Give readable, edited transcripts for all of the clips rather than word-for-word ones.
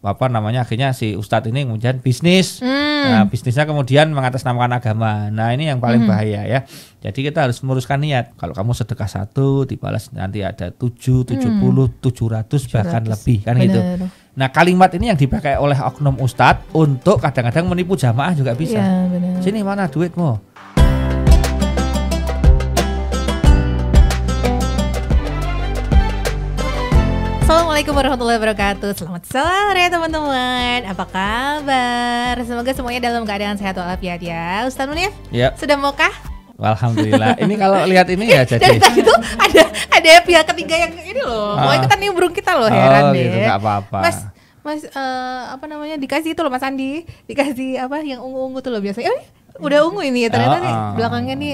akhirnya si ustadz ini kemudian bisnis. Nah, bisnisnya kemudian mengatasnamakan agama. Nah, ini yang paling bahaya ya. Jadi kita harus meluruskan niat. Kalau kamu sedekah 1 dibalas nanti ada 7, 70, 700 bahkan lebih kan gitu. Nah, kalimat ini yang dipakai oleh oknum ustadz untuk kadang-kadang menipu jamaah juga bisa. Ya, sini mana duitmu? Assalamualaikum warahmatullahi wabarakatuh. Selamat sore teman-teman. Apa kabar? Semoga semuanya dalam keadaan sehat walafiat ya. Ustaz Munif, ya. Sudah maukah? Alhamdulillah. Ini kalau lihat ini ya jadi. Dari tadi tuh ada pihak ketiga yang ini loh. Mau ikutan nimbrung kita loh, heran deh. Gitu, gak apa-apa. Mas dikasih itu loh Mas Andi, dikasih apa yang ungu-ungu tuh loh biasanya. Udah ungu ini ya ternyata nih belakangnya nih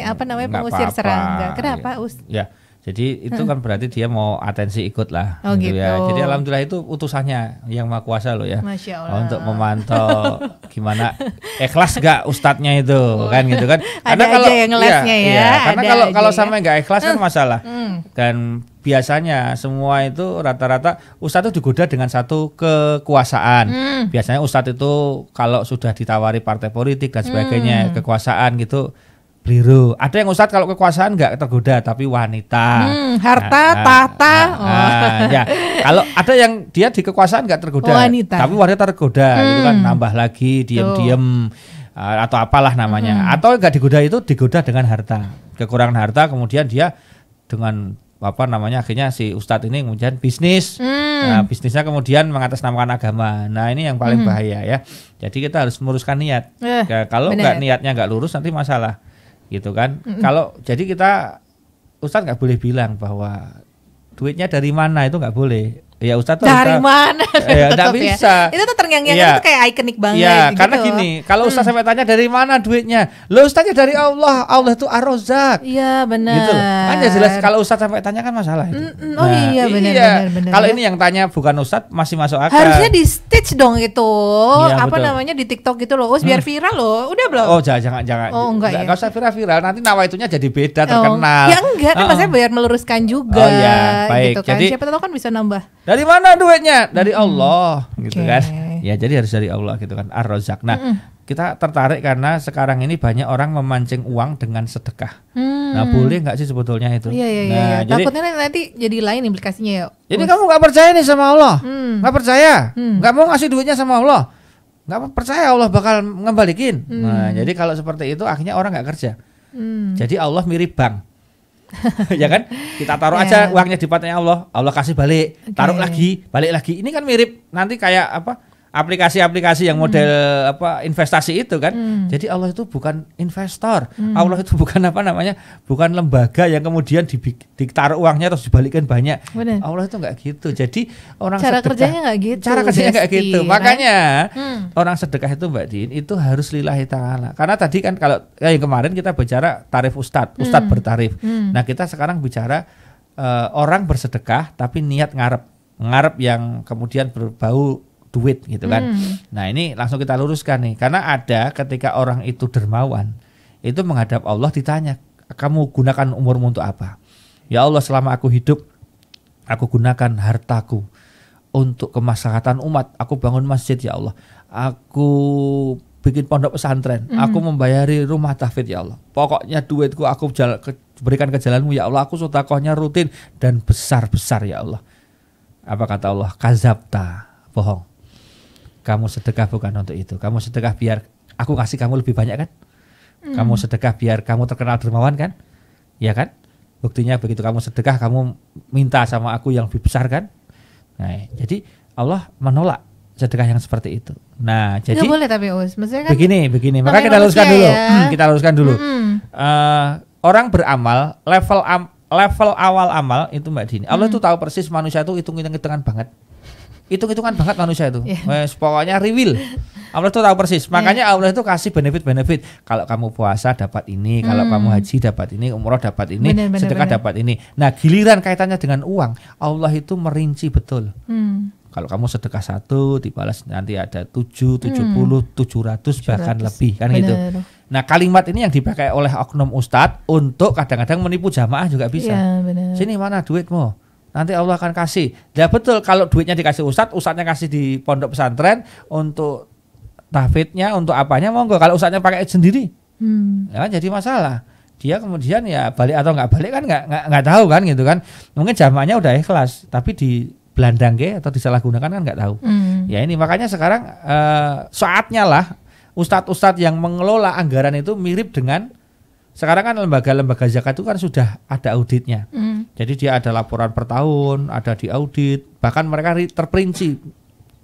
pengusir serangga. Kenapa Ya. Jadi itu kan berarti dia mau atensi ikut lah. Oh gitu. Ya. Jadi alhamdulillah itu utusannya yang Maha Kuasa loh ya. Masya Allah. Untuk memantau gimana ikhlas gak ustadznya itu kan gitu kan. Karena kalau yang ngelesnya ya. Karena kalau sampai gak ikhlas kan masalah. Dan biasanya semua itu rata-rata ustadz itu digoda dengan satu kekuasaan. Biasanya ustadz itu kalau sudah ditawari partai politik dan sebagainya kekuasaan gitu. Biru. Ada yang ustadz kalau kekuasaan nggak tergoda tapi wanita, harta, tahta. Ya. Kalau ada yang dia di kekuasaan nggak tergoda, wanita. Tapi wanita tergoda, gitu kan nambah lagi, diem-diem atau apalah namanya. Atau nggak digoda itu digoda dengan harta, kekurangan harta, kemudian dia dengan akhirnya si ustadz ini kemudian bisnis. Nah, bisnisnya kemudian mengatasnamakan agama. Nah, ini yang paling bahaya ya. Jadi kita harus meluruskan niat. Kalau nggak niatnya nggak lurus nanti masalah. Gitu kan. Kalau jadi kita ustadz nggak boleh bilang bahwa duitnya dari mana, itu nggak boleh. Ya ustadz dari mana? Ya nggak bisa. Itu tuh terngiang-ngiang itu kayak ikonik banget. Ya gitu. Karena gini, kalau ustadz sampai tanya dari mana duitnya, lo ustadznya dari Allah. Allah itu Ar-Razzaq. Iya benar. Gitu. Kan ya jelas kalau ustadz sampai tanya kan masalah itu. Iya benar. Kalau ini yang tanya bukan ustadz masih masuk akal. Harusnya di stitch dong itu. Ya, namanya di TikTok gitu loh. Biar viral loh. Udah belum? Oh jangan. Oh enggak ya. Enggak usah viral. Nanti nawaitunya jadi beda, terkenal. Ya enggak, maksudnya biar meluruskan juga. Oh ya, baik. Gitu kan. Jadi siapa tahu kan bisa nambah. Dari mana duitnya? Dari Allah, gitu kan. Ya, jadi harus dari Allah gitu kan. Ar-Razzaq. Nah, kita tertarik karena sekarang ini banyak orang memancing uang dengan sedekah. Nah, boleh nggak sih sebetulnya itu? Iya. Takutnya nanti jadi lain implikasinya ya. Jadi kamu nggak percaya nih sama Allah, nggak percaya, nggak mau ngasih duitnya sama Allah, nggak percaya Allah bakal ngembalikin. Nah, jadi kalau seperti itu akhirnya orang nggak kerja. Jadi Allah mirip bank. Ya kan, kita taruh aja uangnya di partnya Allah kasih balik, taruh lagi, balik lagi. Ini kan mirip nanti kayak aplikasi-aplikasi yang model investasi itu kan. Jadi Allah itu bukan investor, Allah itu bukan bukan lembaga yang kemudian ditaruh uangnya terus dibalikkan banyak. Bener. Allah itu nggak gitu. Jadi orang cara sedekah, kerjanya nggak gitu. Cara kerjanya nggak gitu. Makanya orang sedekah itu Mbak Din itu harus lillahi ta'ala. Karena tadi kan kalau yang kemarin kita bicara tarif ustadz bertarif. Nah kita sekarang bicara orang bersedekah tapi niat ngarep yang kemudian berbau duit gitu kan. Nah ini langsung kita luruskan nih. Karena ada ketika orang itu dermawan, itu menghadap Allah ditanya, kamu gunakan umurmu untuk apa? Ya Allah, selama aku hidup, aku gunakan hartaku untuk kemaslahatan umat. Aku bangun masjid ya Allah. Aku bikin pondok pesantren. Aku membayari rumah tahfidz ya Allah. Pokoknya duitku aku berikan ke jalanmu ya Allah. Aku sedekahnya rutin dan besar-besar ya Allah. Apa kata Allah? Kazabta, bohong. Kamu sedekah bukan untuk itu. Kamu sedekah biar aku kasih kamu lebih banyak kan? Kamu sedekah biar kamu terkenal dermawan kan? Ya kan? Buktinya begitu kamu sedekah, kamu minta sama aku yang lebih besar kan? Nah, jadi Allah menolak sedekah yang seperti itu. Nah, jadi nggak boleh tapi maksudnya kan begini. Maka kita luruskan dulu. Kita luruskan dulu. Orang beramal level awal amal itu Mbak Dini. Allah itu tahu persis manusia itu hitung-hitungan banget. Hitung-hitungan banget manusia itu. Pokoknya reveal. Allah itu tahu persis. Makanya Allah itu kasih benefit. Kalau kamu puasa dapat ini, kalau kamu haji dapat ini, umroh dapat ini, sedekah dapat ini. Nah, giliran kaitannya dengan uang, Allah itu merinci betul. Kalau kamu sedekah 1 dibalas nanti ada 7, 70, 700 bahkan lebih kan gitu. Nah, kalimat ini yang dipakai oleh oknum ustadz untuk kadang-kadang menipu jamaah juga bisa. Sini mana duitmu? nanti Allah akan kasih. Ya betul, kalau duitnya dikasih ustadznya kasih di pondok pesantren untuk tahfidnya, untuk apanya monggo. Kalau ustadznya pakai sendiri, ya kan jadi masalah. Dia kemudian ya balik atau nggak balik kan nggak tahu kan gitu kan. Mungkin jamaahnya udah ikhlas, tapi di belandang atau disalahgunakan kan nggak tahu. Ya ini makanya sekarang saatnya lah ustadz-ustadz yang mengelola anggaran itu mirip dengan sekarang kan lembaga-lembaga zakat itu kan sudah ada auditnya. Jadi dia ada laporan per tahun, ada di audit, bahkan mereka terperinci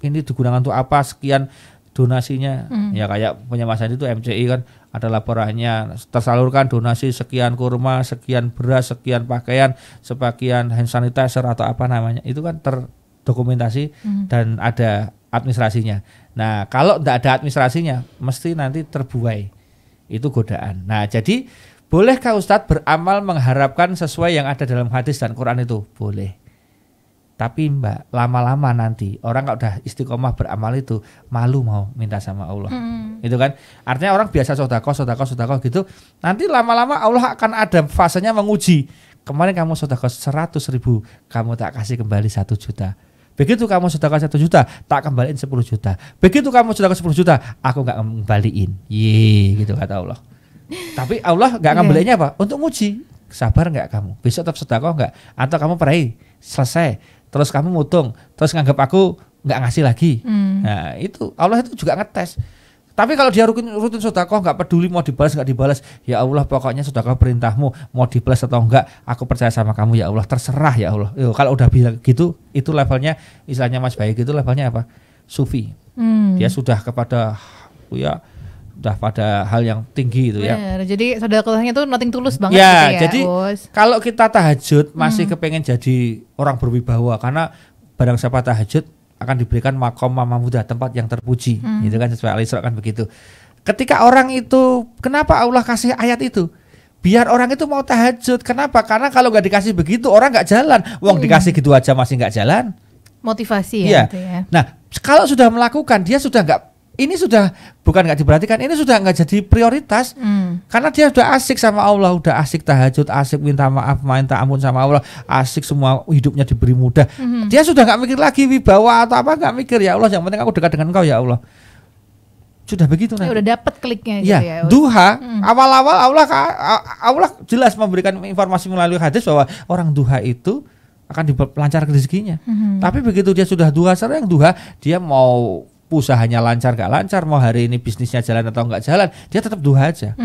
ini digunakan untuk apa, sekian donasinya. Ya kayak punya Mas Andi itu MCI kan ada laporannya, tersalurkan donasi sekian kurma, sekian beras, sekian pakaian, sebagian hand sanitizer atau apa namanya. Itu kan terdokumentasi dan ada administrasinya. Nah, kalau tidak ada administrasinya mesti nanti terbuai. Itu godaan. Nah, jadi bolehkah Ustadz beramal mengharapkan sesuai yang ada dalam hadis dan Quran itu? Boleh. Tapi Mbak, lama-lama nanti orang kalau udah istiqomah beramal itu malu mau minta sama Allah. Itu kan artinya orang biasa sedekah gitu. Nanti lama-lama Allah akan ada fasenya menguji. Kemarin kamu sedekah 100.000, kamu tak kasih kembali 1 juta. Begitu kamu sedekah 1 juta, tak kembaliin 10 juta. Begitu kamu sedekah 10 juta, aku gak kembaliin. Gitu kata Allah. Tapi Allah gak ngembaliinnya apa? Untuk nguji. Sabar gak kamu? Besok tetap sedekah gak? Atau kamu peraih, selesai. Terus kamu mutung, terus nganggap aku gak ngasih lagi. Nah itu, Allah itu juga ngetes. Tapi kalau dia rutin sedekah nggak peduli mau dibalas nggak dibalas, ya Allah pokoknya sedekah perintahmu, mau dibalas atau enggak, aku percaya sama kamu ya Allah, terserah ya Allah. Kalau udah bilang gitu, itu levelnya istilahnya Mas Baik itu levelnya apa? Sufi. Dia sudah kepada ya udah pada hal yang tinggi itu ya. Bener, jadi sedekahnya tuh nothing tulus banget ya, gitu ya. Jadi kalau kita tahajud masih kepengen jadi orang berwibawa, karena barang siapa tahajud akan diberikan makom Mahmudah, tempat yang terpuji. Gitu kan sesuai Al-Isra kan begitu. Ketika orang itu, kenapa Allah kasih ayat itu? Biar orang itu mau tahajud. Kenapa? Karena kalau nggak dikasih begitu orang nggak jalan. Wong dikasih gitu aja masih nggak jalan. Motivasi ya. Gitu ya. Nah kalau sudah melakukan, dia sudah nggak. Ini sudah bukan nggak diperhatikan, ini sudah nggak jadi prioritas. Karena dia sudah asik sama Allah, udah asik tahajud, asik minta maaf, minta ampun sama Allah, asik semua hidupnya diberi mudah. Dia sudah nggak mikir lagi wibawa atau apa, nggak mikir ya Allah, yang penting aku dekat dengan Engkau ya Allah. Sudah begitu nanti. Udah dapat kliknya ya, gitu ya. Duha, awal-awal Allah jelas memberikan informasi melalui hadis bahwa orang duha itu akan dilancarkan rezekinya. Tapi begitu dia sudah duha, sering duha, dia mau usahanya lancar gak lancar, mau hari ini bisnisnya jalan atau nggak jalan, dia tetap duha aja.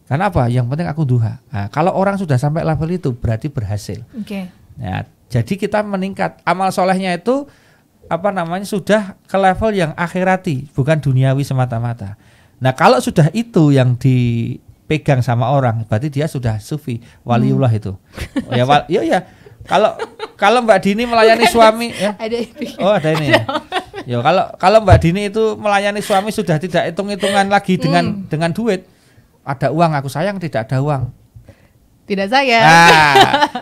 Karena apa? Yang penting aku duha. Nah, kalau orang sudah sampai level itu berarti berhasil. Nah, jadi kita meningkat. Amal solehnya itu sudah ke level yang akhirati, bukan duniawi semata-mata. Nah, kalau sudah itu yang dipegang sama orang, berarti dia sudah sufi, waliullah itu. Ya. Kalau Mbak Dini melayani suami, ya. Ada ini. Ya kalau Mbak Dini itu melayani suami sudah tidak hitung-hitungan lagi dengan duit. Ada uang, aku sayang, tidak ada uang. Tidak sayang.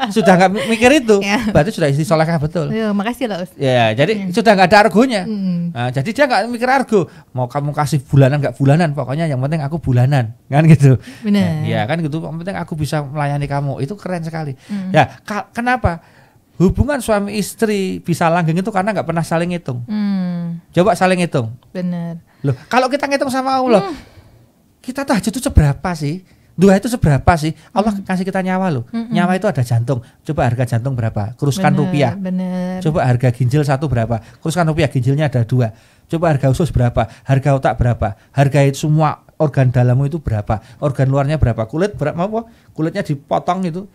Sudah nggak mikir itu, berarti sudah istri solehah betul. Makasih lah Ustaz. Ya, jadi sudah nggak ada argonya. Nah, jadi dia nggak mikir argo. Mau kamu kasih bulanan nggak bulanan, pokoknya yang penting aku bulanan, kan gitu. Benar. Ya kan gitu. Yang penting aku bisa melayani kamu, itu keren sekali. Ya, kenapa? Hubungan suami istri bisa langgeng itu karena nggak pernah saling hitung. Coba saling hitung. Benar. Loh, kalau kita ngitung sama Allah, kita tahajud itu seberapa sih? Duha itu seberapa sih? Allah kasih kita nyawa loh. Nyawa itu ada jantung. Coba harga jantung berapa? Kuruskan rupiah. Bener. Coba harga ginjal 1 berapa? Kuruskan rupiah, ginjalnya ada 2. Coba harga usus berapa? Harga otak berapa? Harga itu semua organ dalammu itu berapa? Organ luarnya berapa? Kulit berapa? Mau kulitnya dipotong itu.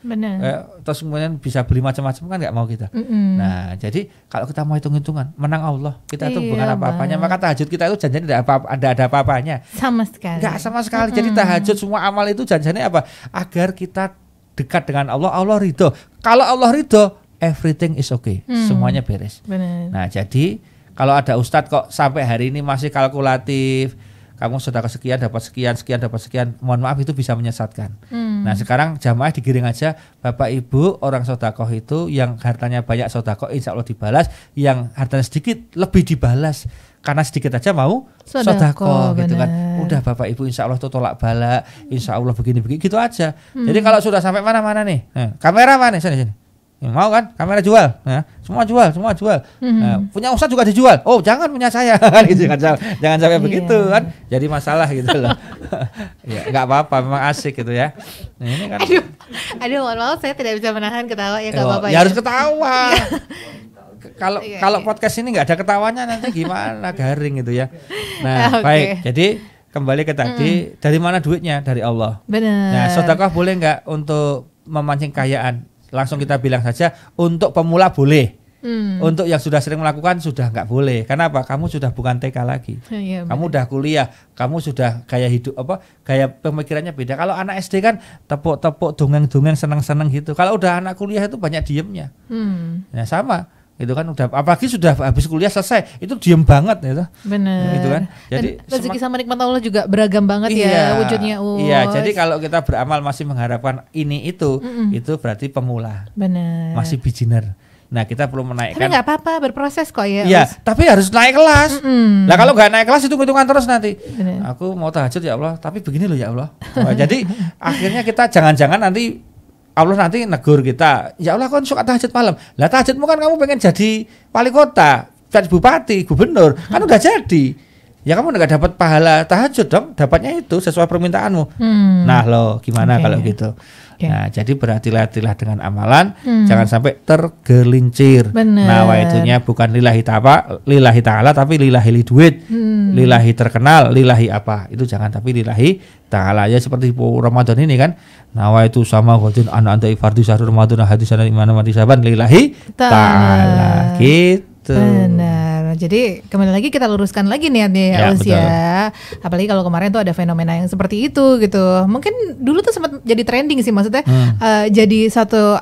Terus kemudian bisa beli macam-macam kan nggak mau kita. Nah, jadi kalau kita mau hitung-hitungan, menang Allah. Kita itu bukan apa-apanya. Maka tahajud kita itu janjinya ada apa-apanya. Sama sekali. Nggak sama sekali. Jadi tahajud semua amal itu janjinya apa? Agar kita dekat dengan Allah. Allah ridho. Kalau Allah ridho, everything is okay. Semuanya beres. Benar. Nah, jadi kalau ada ustadz kok sampai hari ini masih kalkulatif, kamu sedekah sekian dapat sekian, sekian dapat sekian, mohon maaf itu bisa menyesatkan. Nah sekarang jamaah digiring aja, Bapak Ibu orang sedekah itu yang hartanya banyak sedekah insya Allah dibalas, yang hartanya sedikit lebih dibalas. Karena sedikit aja mau sedekah gitu kan. Udah Bapak Ibu insya Allah itu tolak bala, insya Allah begini-begini gitu aja. Jadi kalau sudah sampai mana-mana nih, kamera mana sini. Mau kan kamera jual, nah, semua jual. Nah, punya Ustadz juga dijual. Oh jangan punya saya, gitu. jangan sampai begitu kan. Jadi masalah gitu loh. Ya nggak apa-apa, memang asik gitu ya. Nah, ini kan. Aduh, mohon maaf saya tidak bisa menahan ketawa ya nggak apa-apa. Ya harus ketawa. Kalau podcast ini nggak ada ketawanya nanti gimana, garing gitu ya. Nah baik, jadi kembali ke tadi, dari mana duitnya? Dari Allah. Benar. Nah sedekah boleh nggak untuk memancing kekayaan? Langsung kita bilang saja untuk pemula boleh. Untuk yang sudah sering melakukan sudah nggak boleh. Kenapa? Kamu sudah bukan TK lagi. Ya, kamu udah kuliah, kamu sudah gaya hidup gaya pemikirannya beda. Kalau anak SD kan tepuk-tepuk, dongeng-dongeng, seneng-seneng gitu. Kalau udah anak kuliah itu banyak diemnya. Nah sama. Itu kan udah, apalagi sudah habis kuliah selesai, itu diem banget gitu. Benar. Gitu kan. Jadi rezeki sama nikmat Allah juga beragam banget ya wujudnya. Iya, jadi kalau kita beramal masih mengharapkan ini itu berarti pemula. Benar. Masih beginner. Nah, kita perlu menaikkan. Tapi nggak apa-apa, berproses kok ya. Iya, tapi harus naik kelas. Nah, kalau nggak naik kelas itu hitungan terus nanti. Bener. Aku mau tahajud ya Allah, tapi begini loh ya Allah. Jadi akhirnya kita jangan-jangan nanti Allah nanti negur kita, ya Allah kan suka tahajud malam. Lah tahajudmu kan kamu pengen jadi wali kota, jadi bupati, gubernur, kan udah jadi. Ya kamu nggak dapat pahala tahajud dong, dapatnya itu sesuai permintaanmu. Nah lo gimana kalau gitu? Nah jadi berhati-hatilah dengan amalan, jangan sampai tergelincir. Nawaitunya bukan lillahi ta'ala tapi lillahi duit, lillahi terkenal, lillahi apa? Itu jangan, tapi lillahi ta'ala. Ya seperti Ramadan ini kan, nawaitu sama wadun anta ifardu syahrul Ramadan hadisan imana mati saban lillahi ta'ala. Gitu. Benar. Jadi kembali lagi kita luruskan lagi niatnya ya. Apalagi kalau kemarin tuh ada fenomena yang seperti itu gitu. Mungkin dulu tuh sempat jadi trending sih, maksudnya jadi satu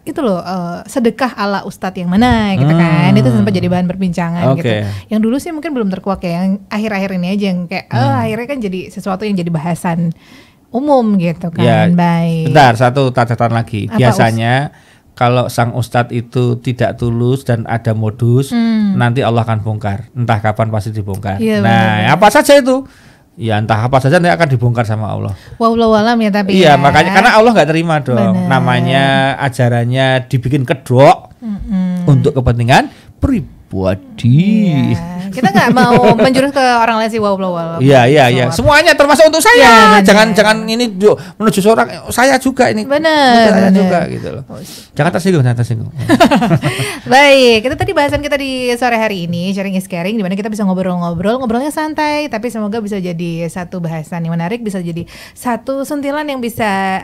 itu loh sedekah ala ustadz yang mana gitu kan. Itu sempat jadi bahan perbincangan gitu. Yang dulu sih mungkin belum terkuak ya. Yang akhir-akhir ini aja yang kayak akhirnya kan jadi sesuatu yang jadi bahasan umum gitu kan. Ya, baik. Bentar, satu catatan lagi. Biasanya kalau sang ustadz itu tidak tulus dan ada modus, nanti Allah akan bongkar. Entah kapan pasti dibongkar. Ya, nah, apa saja itu? Ya entah apa saja nanti akan dibongkar sama Allah. Wallahu alam ya tapi. Iya, makanya karena Allah nggak terima dong. Bener. Namanya ajarannya dibikin kedok untuk kepentingan pribadi. Iya. Kita nggak mau menjurus ke orang lain sih, wallahu alam. Iya. Semuanya termasuk untuk saya. Jangan ini menuju seorang saya juga ini. Benar. Saya juga gitu loh. Jangan tersinggung. Baik, itu tadi bahasan kita di sore hari ini, sharing is caring, di mana kita bisa ngobrolnya santai, tapi semoga bisa jadi satu bahasan yang menarik, bisa jadi satu sentilan yang bisa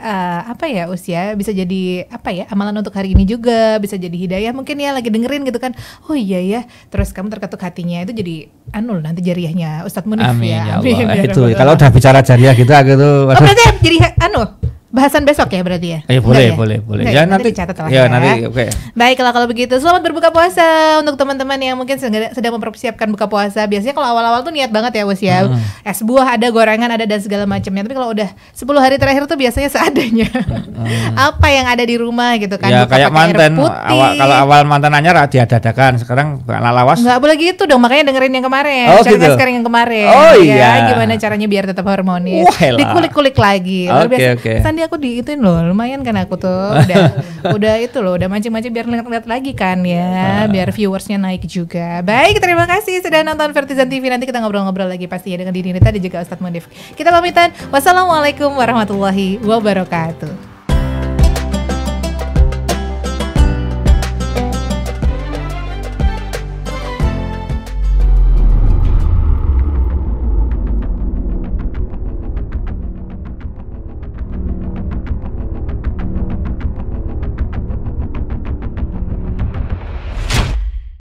bisa jadi amalan untuk hari ini juga, bisa jadi hidayah mungkin ya lagi dengerin gitu kan. Oh iya ya, terus kamu terketuk hatinya, itu jadi nanti jariahnya Ustadz Munif. Amin, ya. Amin. Itu kalau udah bicara jariah gitu gitu. Berarti jadi bahasan besok ya berarti ya? Boleh. Ya nanti dicatat lah ya. Oke. Baiklah kalau begitu, selamat berbuka puasa untuk teman-teman yang mungkin sedang mempersiapkan buka puasa. Biasanya kalau awal-awal tuh niat banget ya Wes ya. Es buah ada, gorengan ada dan segala macamnya. Tapi kalau udah 10 hari terakhir tuh biasanya seadanya. Apa yang ada di rumah gitu kan. Ya kayak manten. Kalau awal mantanannya diadakan, sekarang ala lawas. Enggak boleh gitu dong, makanya dengerin yang kemarin. Gitu. Sekarang yang kemarin. Oh iya. Gimana caranya biar tetap harmonis. Dikulik-kulik lagi. Oke. Aku diituin loh, lumayan kan aku tuh udah itu loh, udah mancing-mancing biar lihat lagi kan ya, biar viewersnya naik juga. Baik, terima kasih sudah nonton Vertizan TV. Nanti kita ngobrol-ngobrol lagi pasti ya dengan Dini Nita dan juga Ustadz Munif. Kita pamitan. Wassalamualaikum warahmatullahi wabarakatuh.